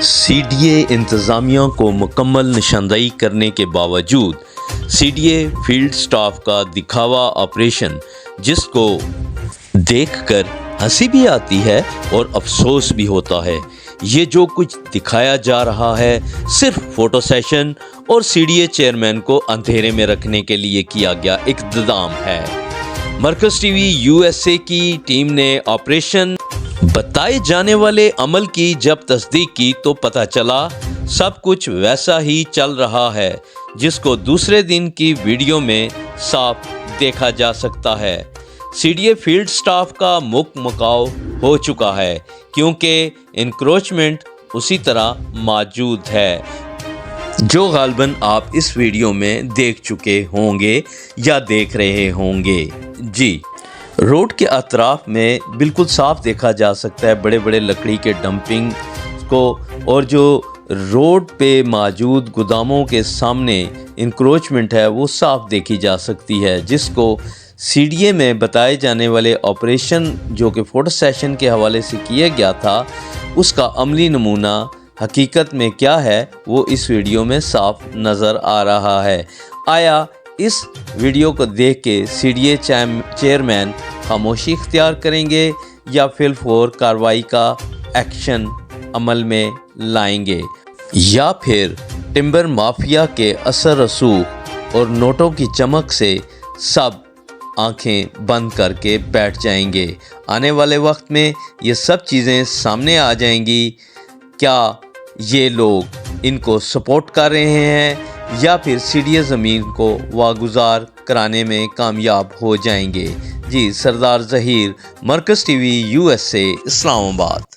سی D اے انتظامیہ کو مکمل نشاندہی کرنے کے باوجود C D A field staff کا دکھاوا آپریشن، جس کو دیکھ کر ہنسی بھی آتی ہے اور افسوس بھی ہوتا ہے۔ یہ جو کچھ دکھایا جا رہا ہے صرف فوٹو سیشن اور سی ڈی اے چیئرمین کو اندھیرے میں رکھنے کے لیے کیا گیا اقتدام ہے۔ مرکز ٹی وی یو ایس اے کی ٹیم نے آپریشن بتائے جانے والے عمل کی جب تصدیق کی تو پتہ چلا سب کچھ ویسا ہی چل رہا ہے جس کو دوسرے دن کی ویڈیو میں صاف دیکھا جا سکتا ہے۔ C D A field staff کا مکاؤ ہو چکا ہے کیونکہ انکروچمنٹ اسی طرح موجود ہے جو غالباً آپ اس ویڈیو میں دیکھ چکے ہوں گے یا دیکھ رہے ہوں گے۔ جی، روڈ کے اطراف میں بالکل صاف دیکھا جا سکتا ہے بڑے بڑے لکڑی کے ڈمپنگ کو، اور جو روڈ پہ موجود گوداموں کے سامنے انکروچمنٹ ہے وہ صاف دیکھی جا سکتی ہے، جس کو سی ڈی اے میں بتائے جانے والے آپریشن جو کہ فوٹو سیشن کے حوالے سے کیا گیا تھا، اس کا عملی نمونہ حقیقت میں کیا ہے وہ اس ویڈیو میں صاف نظر آ رہا ہے۔ آیا اس ویڈیو کو دیکھ کے سی ڈی اے چیئرمین خاموشی اختیار کریں گے یا فی الفور کارروائی کا ایکشن عمل میں لائیں گے، یا پھر ٹمبر مافیا کے اثر رسوخ اور نوٹوں کی چمک سے سب آنکھیں بند کر کے بیٹھ جائیں گے؟ آنے والے وقت میں یہ سب چیزیں سامنے آ جائیں گی۔ کیا یہ لوگ ان کو سپورٹ کر رہے ہیں یا پھر سی ڈی اے زمین کو واگزار کرانے میں کامیاب ہو جائیں گے؟ جی، سردار ظہیر، مرکز T V U S A, اسلام آباد۔